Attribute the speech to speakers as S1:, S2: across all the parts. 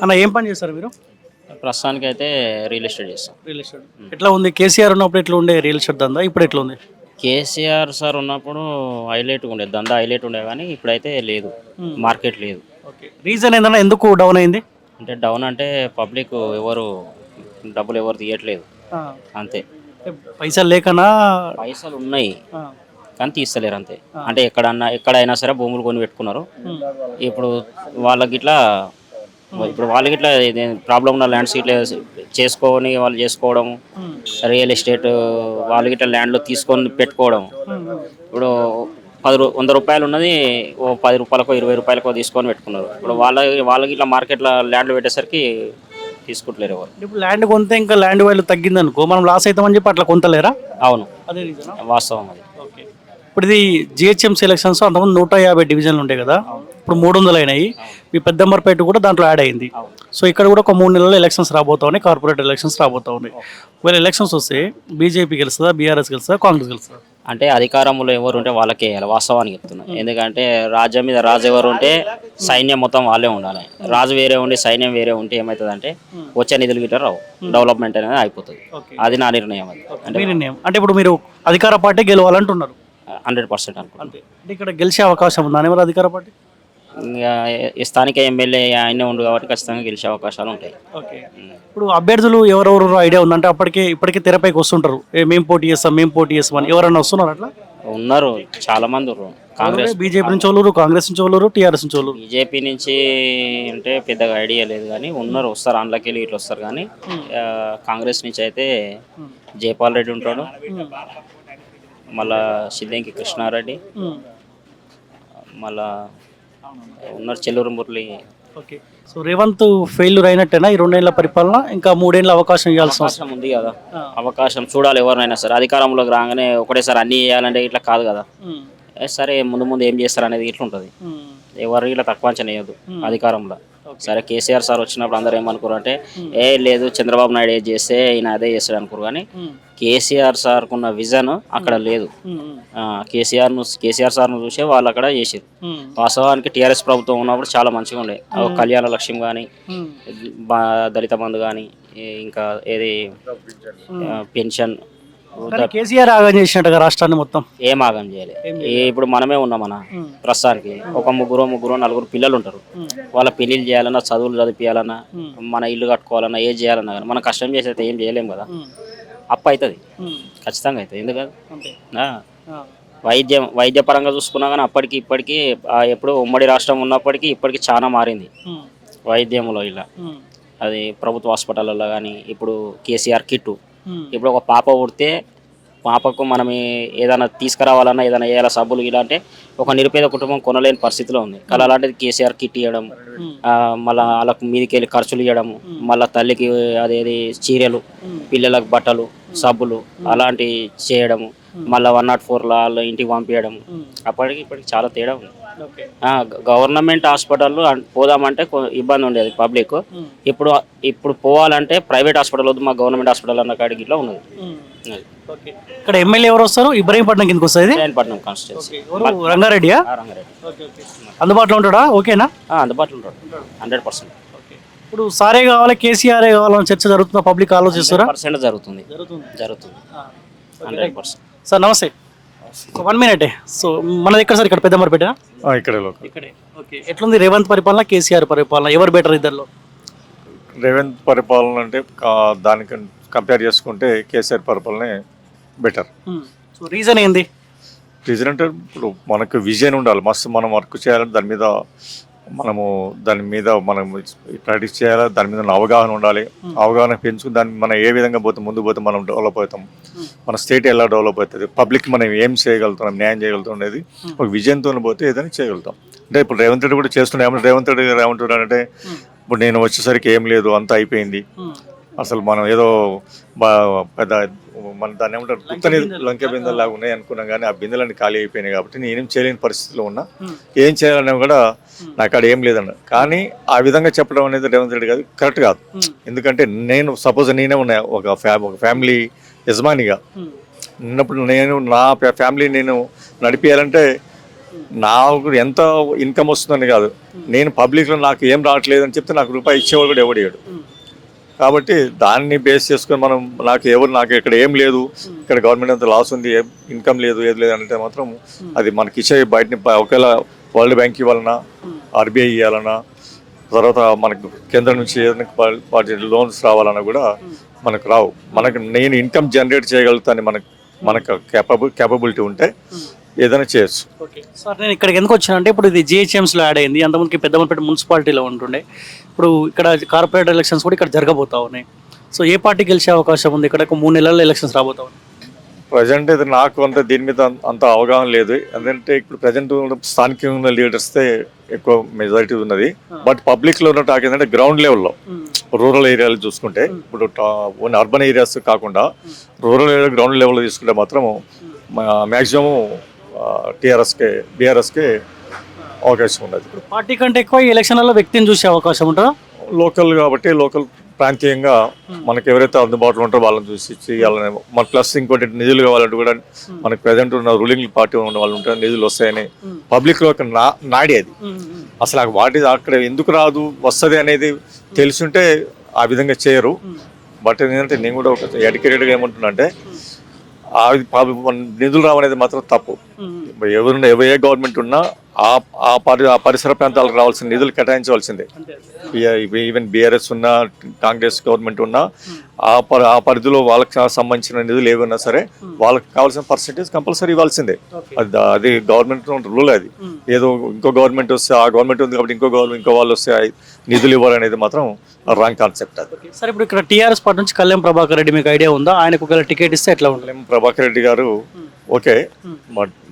S1: అన్న ఏం పని చేస్తారు మీరు?
S2: ప్రస్తుతానికి అయితే రియల్ ఎస్టేట్ చేస్తాం.
S1: Real estate. ఎట్లా ఉంది కేసీఆర్ ఉన్నప్పుడు ఎట్లా ఉండే రియల్ ఎస్టేట్ దందా, ఇప్పుడు ఎట్లా ఉంది?
S2: కేసీఆర్ సార్ ఉన్నప్పుడు హైలైట్గా ఉండేది, దందా హైలైట్ ఉండేది, కానీ ఇప్పుడైతే లేదు, మార్కెట్ లేదు.
S1: ఓకే, రీజన్ ఏందన్నా ఎందుకు డౌన్ అయింది?
S2: అంటే డౌన్ అంటే పబ్లిక్ ఎవరు డబ్బులు ఎవరు తీయట్లేదు అంతే.
S1: పైసలు లేకనా?
S2: పైసలు ఉన్నాయి కానీ తీస్తలేరు అంతే. అంటే ఎక్కడైనా సరే భూములు కొని పెట్టుకున్నారు. ఇప్పుడు వాళ్ళకి ఇట్లా ప్రాబ్లం ఉన్న ల్యాండ్స్ ఇట్లా చేసుకొని వాళ్ళు చేసుకోవడం, రియల్ ఎస్టేట్ వాళ్ళకి ఇట్లా ల్యాండ్లో తీసుకొని పెట్టుకోవడం. ఇప్పుడు 100 రూపాయలు ఉన్నది ఓ 10 రూపాయలకో 20 రూపాయలకో తీసుకొని పెట్టుకున్నారు. ఇప్పుడు వాళ్ళకి ఇట్లా మార్కెట్లో ల్యాండ్లు పెట్టేసరికి తీసుకుంటలేరు ఎవరు.
S1: ఇప్పుడు ల్యాండ్ కొంటే ఇంకా ల్యాండ్ వాల్యూ తగ్గింది అనుకో, మనం లాస్ అవుతామని చెప్పి అట్లా కొంతలేరా?
S2: అవును,
S1: అదే రీజన్
S2: వాస్తవం అది.
S1: ఓకే, ఇప్పుడు ఇది జిహెచ్ఎంసీ ఎలక్షన్స్ అంతకుముందు 150 డివిజన్లు ఉంటాయి కదా, ఇప్పుడు 300 అయినాయి. మీ పెద్దంబర్పేట కూడా దాంట్లో యాడ్ అయింది. సో ఇక్కడ కూడా ఒక 3 నెలల్లో ఎలక్షన్స్ రాబోతా ఉన్నాయి, కార్పొరేట్ ఎలక్షన్స్ రాబోతా ఉన్నాయి. ఒకవేళ ఎలక్షన్స్ వస్తే బీజేపీ గెలుస్తుందా, బీఆర్ఎస్ గెలుస్తుందా, కాంగ్రెస్ గెలుస్తుందా?
S2: అంటే అధికారంలో ఎవరు ఉంటే వాళ్ళకే వేయాలి, వాస్తవానికి చెప్తున్నా. ఎందుకంటే రాజ్యం మీద రాజు ఎవరు ఉంటే సైన్యం మొత్తం వాళ్ళే ఉండాలి. రాజు వేరే ఉండి సైన్యం వేరే ఉంటే ఏమవుతుందంటే వచ్చే నిధులు గిట్ట రావు, డెవలప్మెంట్ అనేది అయిపోతుంది. అది నా నిర్ణయం. అది
S1: అంటే ఇప్పుడు మీరు అధికార పార్టీ గెలవాలంటున్నారు?
S2: 100% అనుకుంటున్నాను.
S1: అంటే ఇక్కడ గెలిచే అవకాశం ఉందా ఎవరు అధికార పార్టీ?
S2: ఇంకా స్థానిక ఎమ్మెల్యే ఆయనే ఉండు కాబట్టి ఖచ్చితంగా గెలిచే అవకాశాలు ఉంటాయి.
S1: ఓకే, ఇప్పుడు అభ్యర్థులు ఎవరెవరు ఐడియా ఉందంటే ఇప్పటికే తెరపైకి వస్తుంటారు, మేము పోటీ చేస్తాం అని ఎవరన్నా వస్తున్నారు అట్లా?
S2: ఉన్నారు, చాలా మంది ఉన్నారు. కాంగ్రెస్,
S1: బీజేపీ నుంచి వాళ్ళు, కాంగ్రెస్ నుంచి వాళ్ళు, టీఆర్ఎస్ నుంచి వాళ్ళు.
S2: బీజేపీ నుంచి అంటే పెద్దగా ఐడియా లేదు కానీ ఉన్నారు, వస్తారు, అందులోకి వెళ్ళి ఇట్లా వస్తారు. కానీ కాంగ్రెస్ నుంచి అయితే జైపాల్ రెడ్డి ఉంటాడు, మళ్ళా సిద్దంకి కృష్ణారెడ్డి, మళ్ళా ఉన్నారు Chelluru Murali.
S1: Okay, so Revanth failure అయినట్టేనా ఈ 2 ఏళ్ల పరిపాలన? ఇంకా 3 ఏళ్ళ అవకాశం ఇవ్వాల్సిన అవసరం
S2: ఉంది కదా. అవకాశం చూడాలి, ఎవరినైనా సరే అధికారంలోకి రాగానే ఒకటేసారి అన్ని చేయాలంటే ఇట్లా కాదు కదా. సరే ముందు ఏం చేస్తారు అనేది ఇట్లా ఉంటుంది. ఎవరు ఇట్లా తక్కువ అంచనా వేయద్దు అధికారంలో. సరే కేసీఆర్ సార్ వచ్చినప్పుడు అందరూ ఏమనుకోరు అంటే లేదు చంద్రబాబు నాయుడు ఏది చేస్తే ఈయన అదే చేస్తాడు అనుకోరు. కానీ కేసీఆర్ సార్కున్న విజన్ అక్కడ లేదు. కేసీఆర్ సార్ను చూసే వాళ్ళు అక్కడ చేసారు. వాస్తవానికి టీఆర్ఎస్ ప్రభుత్వం ఉన్నప్పుడు చాలా మంచిగా ఉండే. కళ్యాణ లక్ష్యం కానీ, దళిత బంధు కానీ, ఇంకా ఏది పెన్షన్.
S1: కేసీఆర్ ఆగం చేసినట్టుగా రాష్ట్రాన్ని మొత్తం
S2: ఏం ఆగం చేయాలి. ఇప్పుడు మనమే ఉన్నామన్నా ప్రస్తుతానికి. ఒక ముగ్గురు 4 పిల్లలు ఉంటారు. వాళ్ళ పెళ్లిళ్ళు చేయాలన్నా, చదువులు చదివించాలన్నా, మన ఇల్లు కట్టుకోవాలన్నా, ఏం చేయాలన్నా కానీ మనం కష్టం చేసి అయితే ఏం చేయలేము కదా. అప్పు అవుతుంది, ఖచ్చితంగా అవుతుంది. ఎందుకంటే వైద్యపరంగా చూసుకున్నా కానీ అప్పటికి ఇప్పటికీ ఎప్పుడు ఉమ్మడి రాష్ట్రం ఉన్నప్పటికీ ఇప్పటికీ చాలా మారింది వైద్యంలో. ఇలా అది ప్రభుత్వ హాస్పిటల్లో కానీ ఇప్పుడు కేసీఆర్ కిట్టు. ఇప్పుడు ఒక పాప పుడితే పాపకు మనం ఏదైనా తీసుకురావాలన్నా, ఏదైనా వేయాల సబ్బులు ఇలా అంటే ఒక నిరుపేద కుటుంబం కొనలేని పరిస్థితిలో ఉంది. కానీ అలాంటిది కేసీఆర్ కిట్ ఇవ్వడం, మళ్ళీ వాళ్ళకు మీదికి వెళ్ళి ఖర్చులు ఇవ్వడం, మళ్ళీ తల్లికి అదేది చీరలు, పిల్లలకు బట్టలు, సబ్బులు అలాంటివి చేయడము, మళ్ళీ 104 వాళ్ళు ఇంటికి పంపించడం. అప్పటికి ఇప్పటికి చాలా తేడా ఉంది. గవర్నమెంట్ హాస్పిటల్లో పోదామంటే ఇబ్బంది ఉండేది పబ్లిక్. ఇప్పుడు పోవాలంటే ప్రైవేట్ హాస్పిటల్ వద్దు, మా గవర్నమెంట్ హాస్పిటల్ అన్న కాడికి ఇట్లా ఉన్నది.
S1: ఇక్కడ ఎమ్మెల్యే ఎవరు వస్తారు? ఇబ్రహీంపట్నం కిందకి వస్తుంది.
S2: ఇబ్రహీంపట్నం కాన్స్టిట్యూన్సీ
S1: రంగారెడ్డియా? అందుబాటులో ఉంటాడా? ఓకేనా?
S2: అందుబాటులో ఉంటాడు 100%.
S1: ఇప్పుడు సారే కావాలి, కేసీఆర్ కావాలని చర్చ జరుగుతుందా? పబ్లిక్ ఆలోచిస్తారా?
S2: జరుగుతుంది 100%.
S1: సార్ నమస్తే. 1 మినిట్. సో మనది ఎక్కడ సార్? ఇక్కడ పెద్దమరిపేట? ఇక్కడే. ఓకే, ఎట్లుంది రేవంత్ పరిపాలన, కేసీఆర్ పరిపాలన, ఎవరు బెటర్ ఇద్దరులో?
S3: రేవంత్ పరిపాలన అంటే దానికి కంపేర్ చేసుకుంటే కేసీఆర్ పరిపాలనే బెటర్.
S1: సో రీజన్ ఏంది?
S3: రీజన్ అంటే ఇప్పుడు మనకు విజన్ ఉండాలి, మస్తు మనం వర్క్ చేయాలంటే దాని మీద మనం ప్రాక్టీస్ చేయాలి, దాని మీద అవగాహన ఉండాలి. అవగాహన పెంచుకుని దాన్ని మనం ఏ విధంగా ముందుకు పోతే మనం డెవలప్ అవుతాం, మన స్టేట్ ఎలా డెవలప్ అవుతుంది, పబ్లిక్ మనం ఏం చేయగలుగుతాం, న్యాయం చేయగలుగుతాం అనేది ఒక విజన్తో పోతే ఏదైనా చేయగలుగుతాం. అంటే ఇప్పుడు రేవంత్ రెడ్డి కూడా చేస్తున్నాం. రేవంత్ రెడ్డి గారు ఏమంటున్నారంటే ఇప్పుడు నేను వచ్చేసరికి ఏం లేదు, అంతా అయిపోయింది, అసలు మనం ఏదో పెద్ద మన దాన్ని ఏమంటారు గుత్తని లంకె బిందెలు లాగా ఉన్నాయి అనుకున్నాం. కానీ ఆ బిందెలన్నీ ఖాళీ అయిపోయినాయి కాబట్టి నేనేం చేయలేని పరిస్థితిలో ఉన్నా, ఏం చేయాలన్నా కూడా నాకు అక్కడ ఏం లేదన్న. కానీ ఆ విధంగా చెప్పడం అనేది రేవంత్ రెడ్డి గారు కరెక్ట్ కాదు. ఎందుకంటే నేనే ఉన్నా ఒక ఫ్యామిలీ యజమానిగా ఉన్నప్పుడు నా ఫ్యామిలీ నేను నడిపేయాలంటే నాకు ఎంత ఇన్కమ్ వస్తుందని కాదు, నేను పబ్లిక్లో నాకు ఏం రావట్లేదు అని చెప్తే నాకు రూపాయి ఇచ్చేవాడు కూడా ఎవడు. కాబట్టి దాన్ని బేస్ చేసుకొని మనం నాకు ఇక్కడ ఏం లేదు, ఇక్కడ గవర్నమెంట్ అంత లాస్ ఉంది, ఇన్కమ్ లేదు, ఏది లేదు అంటే మాత్రం అది మనకి ఇచ్చే బయటని ఒకవేళ వరల్డ్ బ్యాంక్ ఇవ్వాలన్నా, ఆర్బీఐ ఇవ్వాలన్నా, తర్వాత మనకు కేంద్రం నుంచి ఏదైనా వాటి లోన్స్ రావాలన్నా కూడా మనకు రావు. నేను ఇన్కమ్ జనరేట్ చేయగలుగుతాను, మనకు క్యాపబిలిటీ ఉంటే ఏదైనా చేయొచ్చు.
S1: ఓకే సార్, నేను ఇక్కడికి ఎందుకు వచ్చాను అంటే ఇప్పుడు ఇది జిహెచ్ఎంసీలో యాడ్ అయింది, అంతమందికి పెద్దమంపేట మున్సిపాలిటీలో ఉంటుండే. ఇప్పుడు ఇక్కడ కార్పొరేట్ ఎలక్షన్స్ కూడా ఇక్కడ జరగబోతా ఉన్నాయి. సో ఏ పార్టీ గెలిచే అవకాశం ఉంది? ఇక్కడ 3 నెలల్లో ఎలక్షన్స్ రాబోతా ఉన్నాయి.
S3: ప్రజెంట్ అయితే నాకు దీని మీద అంత అవగాహన లేదు. ఎందుకంటే ఇప్పుడు ప్రజెంట్ స్థానికంగా ఉన్న లీడర్స్తే ఎక్కువ మెజారిటీ ఉన్నది. బట్ పబ్లిక్లో ఉన్న టాక్ ఏంటంటే గ్రౌండ్ లెవెల్లో రూరల్ ఏరియాలు చూసుకుంటే, ఇప్పుడు ఓన్లీ అర్బన్ ఏరియాస్ కాకుండా రూరల్ ఏరియా గ్రౌండ్ లెవెల్లో తీసుకుంటే మాత్రం మ్యాక్సిమం బీఆర్ఎస్కే అవకాశం ఉన్నది.
S1: ఇప్పుడు పార్టీ కంటే ఎక్కువ ఈ ఎలక్షన్లలో వ్యక్తిని చూసే అవకాశం ఉంటుందా?
S3: లోకల్ కాబట్టి ప్రాంతీయంగా మనకు ఎవరైతే అందుబాటులో ఉంటారో వాళ్ళని చూసి చేయాలని. మన ప్లస్ ఇంకోటి నిధులు కావాలంటే కూడా మనకు ప్రజెంట్ ఉన్న రూలింగ్ పార్టీ ఉన్న వాళ్ళు ఉంటే నిధులు వస్తాయని పబ్లిక్లో ఒక నాడి అది. అసలు వాటి అక్కడ ఎందుకు రాదు వస్తుంది అనేది తెలుసుంటే ఆ విధంగా చేయరు. బట్ ఏంటంటే నేను కూడా ఒక ఎడ్యుకేటెడ్గా ఏమంటున్నా అంటే నిధులు రావనేది మాత్రం తప్పు. ఏ గవర్నమెంట్ ఉన్నా ఆ పరిసర ప్రాంతాలకు రావాల్సిన నిధులు కేటాయించవలసిందే. ఈవెన్ బీఆర్ఎస్ ఉన్నా, కాంగ్రెస్ గవర్నమెంట్ ఉన్నా ఆ పరిధిలో వాళ్ళకి సంబంధించిన నిధులు ఏవైనా సరే వాళ్ళకి కావాల్సిన పర్సెంటేజ్ కంపల్సరీ ఇవ్వాల్సిందే. అది గవర్నమెంట్ రూల్. అది ఏదో ఇంకో గవర్నమెంట్ వస్తే ఆ గవర్నమెంట్ ఉంది కాబట్టి ఇంకో వాళ్ళు వస్తే నిధులు ఇవ్వాలనేది మాత్రం రాంగ్ కాన్సెప్ట్. అది
S1: సార్, ఇప్పుడు ఇక్కడ టీఆర్ఎస్ పార్టీ నుంచి కళ్యాణ్ ప్రభాకర్ రెడ్డి మీకు ఐడియా ఉందా? ఆయనకు ఒకవేళ టికెట్ ఇస్తే ఎట్లా ఉంటుంది?
S3: ప్రభాకర్ రెడ్డి గారు ఓకే.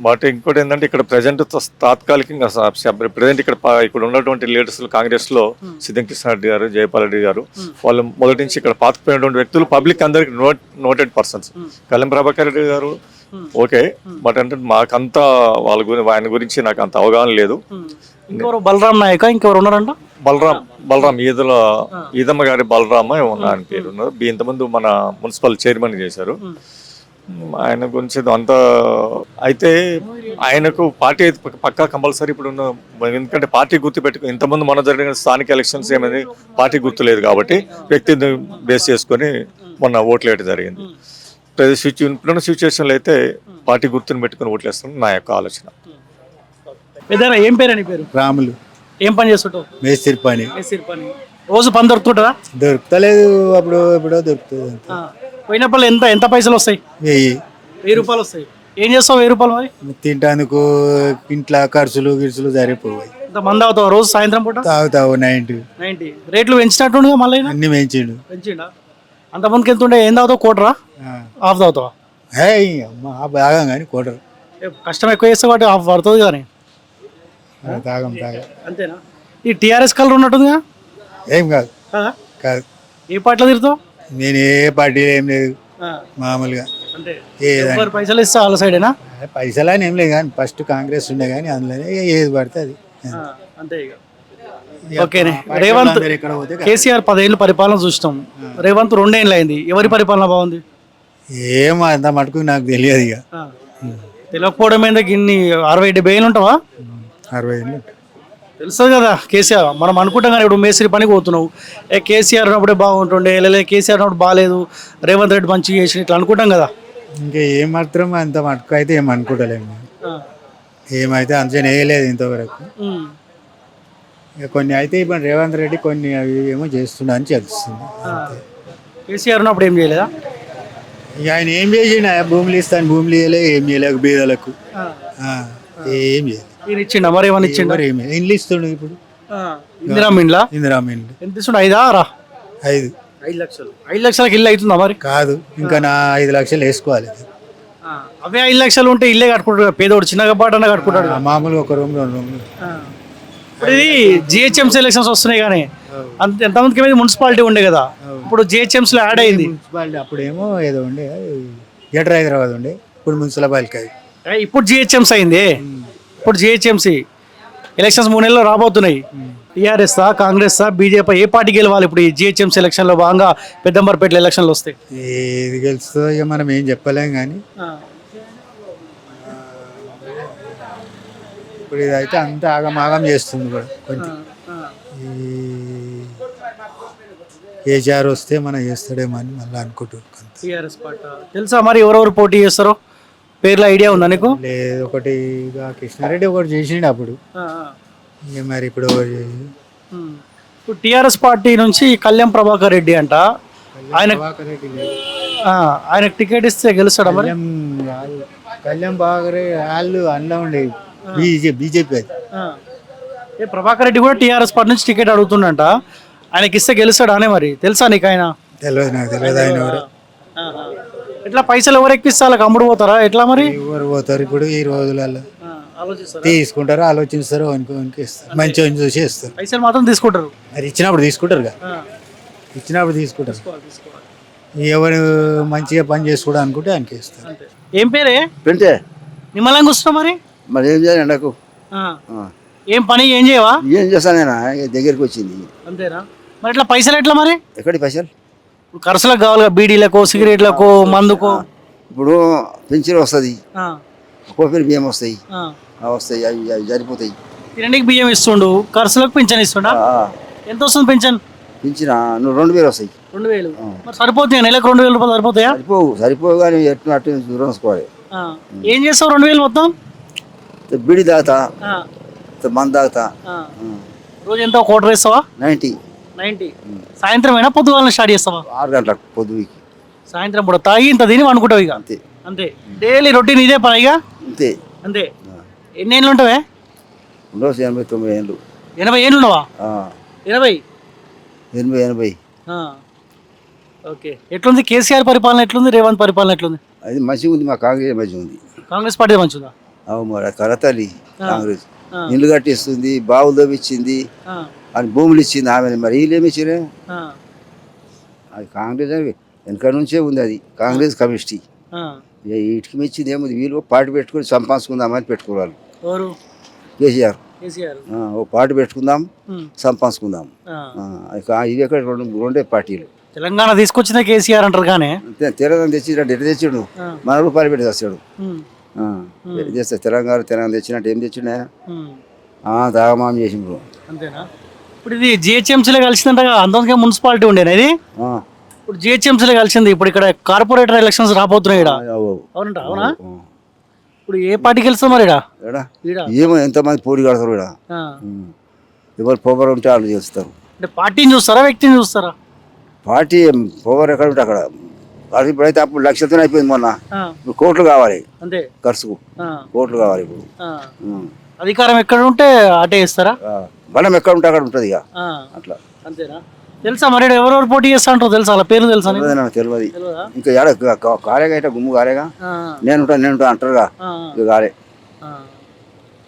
S3: బట్ ఇంకోటి ఏంటంటే ఇక్కడ ప్రజెంట్ తాత్కాలికంగా ప్రజెంట్ ఇక్కడ ఉన్నటువంటి లీడర్స్ కాంగ్రెస్ లో సిద్ధం కృష్ణారెడ్డి గారు, జయపాల్ రెడ్డి గారు, వాళ్ళు మొదటి నుంచి ఇక్కడ పాతుకుపోయినటువంటి వ్యక్తులు పబ్లిక్ అందరికి నోటెడ్ పర్సన్స్. కళ్యాణ్ ప్రభాకర్ రెడ్డి గారు ఓకే, బట్ అంటే మాకంతా ఆయన గురించి నాకు అంత అవగాహన లేదు.
S1: ఇంకెవరు బలరాం నాయక ఇంకెవరు ఉన్నారంట?
S3: బలరాం ఈదమ్మ గారి బలరామ ఉన్నా అని పేరు ఉన్నారు. ఇంతకుముందు మన మున్సిపల్ చైర్మన్ చేశారు. ఆయన గురించి అంత అయితే ఆయనకు పార్టీ అయితే పక్కా కంపల్సరీ ఇప్పుడు ఉన్న, ఎందుకంటే పార్టీ గుర్తు పెట్టుకుని ఇంతకుముందు మన జరిగిన స్థానిక ఎలక్షన్స్ ఏమైంది, పార్టీ గుర్తు లేదు కాబట్టి వ్యక్తిని బేస్ చేసుకొని మొన్న ఓట్లు వేయడం జరిగింది. ఇప్పుడున్న సిచ్యువేషన్లో అయితే పార్టీ గుర్తుని పెట్టుకుని ఓట్లు వేస్తాం నా యొక్క ఆలోచన.
S1: ఏదైనా ఏం పేరు అని పేరు?
S4: రాములు.
S1: ఏం పని చేస్తుంటావు?
S4: మేస్త్రి పని.
S1: రోజు పని దొరుకుతుంటుందా?
S4: దొరుకుతలేదు, అప్పుడు ఎప్పుడో దొరుకుతుంది.
S1: పోయినప్పుడు ఎంత పైసలు వస్తాయి? 1000 రూపాయలు వస్తాయి. ఏం చేస్తావు 1000 రూపాయలు? మరి
S4: తింటానికి ఇంట్లో ఖర్చులు గిర్చులు సరిపోయి.
S1: మంది అవుతావు రోజు సాయంత్రం పూట?
S4: తాగుతావు 90.
S1: రేట్లు పెంచినట్టుండగా మళ్ళీ
S4: అన్ని
S1: పెంచిండా? అంత ముందుకు ఎంత ఉండే? ఏం తాగుతావు? కోటరా హాఫ్ తాగుతావా?
S4: బాగా కానీ కోటరు
S1: కష్టం ఎక్కువ చేస్తే వాటి హాఫ్ పడుతుంది కానీ
S4: తాగం
S1: అంతేనా? ఈ టీఆర్ఎస్ కలర్ ఉన్నట్టుందిగా?
S4: ఏం కాదు కాదు.
S1: ఏ పార్టీలో తిరుగుతావు?
S4: నేను ఏ పార్టీలో ఏం లేదు, మామూలుగా
S1: పైసలు ఇస్తా వాళ్ళ సైడేనా?
S4: పైసలు అని ఏం లేదు కానీ ఫస్ట్ కాంగ్రెస్ ఉండే కానీ అందులోనే ఏది పడితే అది
S1: అంతే. ఇక ఓకేనే. రేవంత్ కేసీఆర్ 10 ఏళ్ళు పరిపాలన చూసినాం, రేవంత్ 2 ఏళ్ళు అయింది. ఎవరి పరిపాలన బాగుంది?
S4: ఏమో అంత మటుకు నాకు తెలియదు. ఇక
S1: తెలియకపోవడం ఏంటంటే ఇన్ని 60-70 ఏళ్ళు ఉంటావా?
S4: 60 ఏళ్ళు
S1: తెలుస్తుంది కదా కేసీఆర్. మనం అనుకుంటాం కానీ ఇప్పుడు మేస్త్రి పనికి పోతున్నావు, కేసీఆర్ ఉన్నప్పుడే బాగుంటుండే, లేదా కేసీఆర్ ఉన్నప్పుడు బాగాలేదు, రేవంత్ రెడ్డి మంచిగా చేసి ఇట్లా అనుకుంటాం కదా.
S4: ఇంకా ఏమాత్రం అంత మటుకు అయితే ఏం అనుకుంటలేము. ఏమైతే అంచనా వేయలేదు ఇంతవరకు. ఇక కొన్ని అయితే ఇప్పుడు రేవంత్ రెడ్డి కొన్ని అవి ఏమో చేస్తున్నా అని తెలుస్తుంది.
S1: కేసీఆర్ ఉన్నప్పుడు ఏం చేయలేదా?
S4: ఇక ఆయన ఏం చేసిండు? భూములు ఇస్తాను, భూములు ఇవ్వలే, ఏం చేయలేక బీదలకు ఏం చేయలేదు.
S1: ఇచ్చిండా మరి? ఏమన్నా ఇచ్చిండా?
S4: ఇండ్లు ఇస్తుండు ఇప్పుడు.
S1: ఇందిరామిండ్లా ఎంత ఇస్తుండ? 5 5 లక్షలు. 5 లక్షలకి ఇల్లు అవుతుందా మరి?
S4: కాదు, ఇంకా నా 5 లక్షలు వేసుకోవాలి.
S1: అవే 5 లక్షలు ఉంటే ఇల్లే కట్టుకుంటాడు పేదోడు, చిన్నగా పాటన్నా కట్టుకుంటాడు.
S4: మామూలుగా 1 రూమ్ 2 రూమ్లు.
S1: ఇప్పుడు ఇది జిహెచ్ఎంసీ ఎలక్షన్స్ వస్తున్నాయి కానీ ఎంతమందికి మీద మున్సిపాలిటీ ఉండే కదా, ఇప్పుడు జిహెచ్ఎంసీలో యాడ్ అయింది.
S4: మున్సిపాలిటీ అప్పుడేమో ఏదో ఉండే గ్రేటర్ హైదరాబాద్ ఉండే, ఇప్పుడు మున్సిపాలిటీ.
S1: ఇప్పుడు జిహెచ్ఎంసీ అయింది. ఇప్పుడు జిహెచ్ఎంసీ ఎలక్షన్స్ 3 నెలల్లో రాబోతున్నాయి. టీఆర్ఎస్ కాంగ్రెస్ బీజేపీ ఏ పార్టీ గెలవాలి ఇప్పుడు ఈ జిహెచ్ఎంసీ ఎలక్షన్లో? భాగంగా పెద్దంబర్పేట ఎలక్షన్లు వస్తాయి.
S4: ఏది గెలుస్తుందో ఇక మనం ఏం చెప్పలేం కానీ ఇప్పుడు ఇదైతే అంత ఆగమాగం చేస్తుంది కూడా కొంచెం. ఈ కేసీఆర్ వస్తే మనం చేస్తాడేమో అని మళ్ళీ అనుకుంటున్నాం.
S1: టీఆర్ఎస్ పార్టీ తెలుసా మరి ఎవరెవరు పోటీ చేస్తారో? పేర్ల ఐడియా ఉందా నీకు?
S4: లేదు, ఒకటి ఇక కృష్ణారెడ్డి ఒకటి చేసిండు అప్పుడు, ఇక మరి ఇప్పుడు ఎవరు
S1: ఇప్పుడు టీఆర్ఎస్ పార్టీ నుంచి కళ్యాణ్ ప్రభాకర్ రెడ్డి అంట. ఆయన ఆయనకు టికెట్ ఇస్తే గెలుస్తాడా మరి?
S4: కళ్యాణ్ బాగా వాళ్ళు అందులో ఉండే బీజేపీ అది.
S1: ప్రభాకర్ రెడ్డి కూడా టీఆర్ఎస్ పార్టీ నుంచి టికెట్ అడుగుతుండంట. ఆయనకి ఇస్తే గెలుస్తాడా అనే మరి? తెలుసా నీకు ఆయన?
S4: తెలియదు, నాకు తెలియదు ఆయన ఎవరు.
S1: ఎట్లా పైసలు ఎవరు ఎక్కిస్తే వాళ్ళకి అమ్ముడు పోతారా ఎట్లా మరి?
S4: ఎవరు పోతారు ఇప్పుడు ఈ రోజులలో? తీసుకుంటారు, ఆలోచిస్తారు, ఇస్తారు, మంచిగా చూసి ఇస్తారు.
S1: పైసలు మాత్రం తీసుకుంటారు.
S4: మరి ఇచ్చినప్పుడు తీసుకుంటారు కదా, ఇచ్చినప్పుడు తీసుకుంటారు. ఎవరు మంచిగా పని చేసుకోవడం అనుకుంటే ఆయనకి ఇస్తారు.
S1: ఏం పేరే?
S5: పెంటే
S1: నిమ్మలంగా వస్తున్నావు మరి?
S5: మరి ఏం చేయాలి ఎండకు?
S1: ఏం పని ఏం చేయవా?
S5: ఏం చేస్తానైనా దగ్గరికి వచ్చింది.
S1: అంతేనా? మరి ఇట్లా పైసలు ఎట్లా మరి?
S5: ఎక్కడి పైసలు?
S1: ఖర్చులకు కావాలి, బీడీలకు, సిగరెట్లకు, మందుకు.
S5: ఇప్పుడు పెన్షన్ వస్తుంది, కోపీలు బియ్యం వస్తాయి, వస్తాయి, అవి సరిపోతాయి.
S1: తినడానికి బియ్యం ఇస్తుండు, ఖర్చులకు పింఛన్ ఇస్తుండా? ఎంత వస్తుంది పింఛన్?
S5: పెంచిన నువ్వు 2000 వస్తాయి.
S1: 2000 మరి సరిపోతాయి? నెలకు 2000 రూపాయలు సరిపోతాయా?
S5: సరిపోవు కానీ ఎట్లా అట్టు చూసుకోవాలి.
S1: ఏం చేస్తావు 2000 మొత్తం?
S5: బిడి తాగుతా, మందు తాగుతా.
S1: రోజు ఎంత? క్వార్టర్ వేస్తావా? 90. సాయంత్రం అయినా పొద్దుగాల స్టార్ట్ చేస్తావా?
S5: 6 గంటలకు పొద్దుకి.
S1: సాయంత్రం కూడా తాగి ఇంత తిని అనుకుంటావు ఇక?
S5: అంతే
S1: అంతే. డైలీ రొటీన్ ఇదే పని ఇక?
S5: అంతే
S1: అంతే. ఎన్ని ఏళ్ళు ఉంటావే?
S5: 89 ఏళ్ళు.
S1: 80 ఏళ్ళు ఉన్నావా?
S5: 80.
S1: ఓకే. ఎట్లుంది కేసీఆర్ పరిపాలన? ఎట్లుంది రేవంత్ పరిపాలన? ఎట్లుంది?
S5: అది మంచిగా ఉంది, మా కాంగ్రెస్ మంచిగా ఉంది.
S1: కాంగ్రెస్ పార్టీ మంచిదా?
S5: అవు మరి కరతల్లి కాంగ్రెస్ ఇల్లు కట్టిస్తుంది, బావులు తవ్విచ్చింది, అని భూములు ఇచ్చింది ఆమె. మరి వీళ్ళు ఏమి ఇచ్చిరే? అది కాంగ్రెస్ వెనక నుంచే ఉంది, అది కాంగ్రెస్ కమిటీ. వీటికి మించింది ఏముంది? వీళ్ళు పార్టీ పెట్టుకుని సంపాదించుకుందామని పెట్టుకోవాలి. కేసీఆర్ ఓ పార్టీ పెట్టుకుందాం, సంపాదించుకుందాం. ఇది ఎక్కడ రెండే పార్టీలు.
S1: తెలంగాణ తీసుకొచ్చిన కేసీఆర్ అంటారు కానీ
S5: తెలంగాణ తెచ్చినట్టు ఎట్లా తెచ్చాడు? మన రూపాయలు పెట్టి తెస్తాడు. చేస్తాడు తెలంగాణ తెచ్చినట్టు ఏం తెచ్చిండు ఆయన? తాగమాం చేసిండ్రు.
S1: అంతేనా? ఇప్పుడు ఇది జిహెచ్ఎంసీలో కలిసిందంటగా, అంతకే మున్సిపాలిటీ ఉండేనా ఇది? ఇప్పుడు జిహెచ్ఎంసీలో కలిసింది. ఇప్పుడు ఇక్కడ కార్పొరేటర్ ఎలక్షన్స్ రాబోతున్నాయి. అవునంట? అవునా? ఇప్పుడు ఏ పార్టీకి వెళ్తాం మరి?
S5: ఏమో ఎంతమంది పోటీ కడతారు ఇక్కడ. ఎవరు పవర్ ఉంటే వాళ్ళు చేస్తారు.
S1: అంటే పార్టీని చూస్తారా, వ్యక్తిని చూస్తారా?
S5: పార్టీ పవర్ ఎక్కడ ఉంటే అక్కడ. ఇప్పుడైతే అప్పుడు 1,00,000 అయిపోయింది మొన్న. ఇప్పుడు కోట్లు కావాలి, అంతే ఖర్చుకు కోట్లు కావాలి. ఇప్పుడు
S1: అధికారం ఎక్కడ ఉంటే అటే ఇస్తారా?
S5: బలం ఎక్కడ ఉంటే అక్కడ ఉంటుంది ఇక అట్లా.
S1: అంతేనా? తెలుసా మరి ఎవరెవరు పోటీ చేస్తా అంటారు? తెలుసా? అలా పేరు తెలుసా?
S5: తెలియదు. ఇంకా ఎడ కారేగా అయితే గుమ్ము కారేగా, నేను అంటారుగా, ఇక కారే.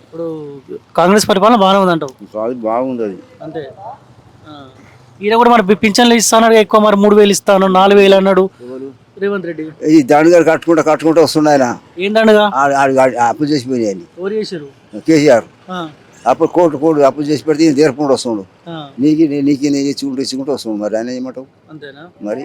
S1: ఇప్పుడు కాంగ్రెస్ పరిపాలన బాగానే ఉంది అంటావు?
S5: బాగుంది అది.
S1: అంతే. ఈయన కూడా మరి పింఛన్లు ఇస్తాడు ఎక్కువ, మరి 3000 ఇస్తాను, 4000 అన్నాడు రేవంత్ రెడ్డి.
S5: ఈ దండగారు కట్టుకుంటూ వస్తుండ ఆయన.
S1: ఏం దండగా?
S5: అప్పు చేసి పోయినాయి.
S1: ఎవరు చేశారు?
S5: కేసీఆర్. అప్పుడు కోట్లు అప్పు చేసి పెడితే ఈయన తీర్పుకుంటూ వస్తుండు. నీకు నేను ఇచ్చుకుంటూ వస్తుండు. మరి ఆయన ఏమంటావు?
S1: అంతేనా మరి?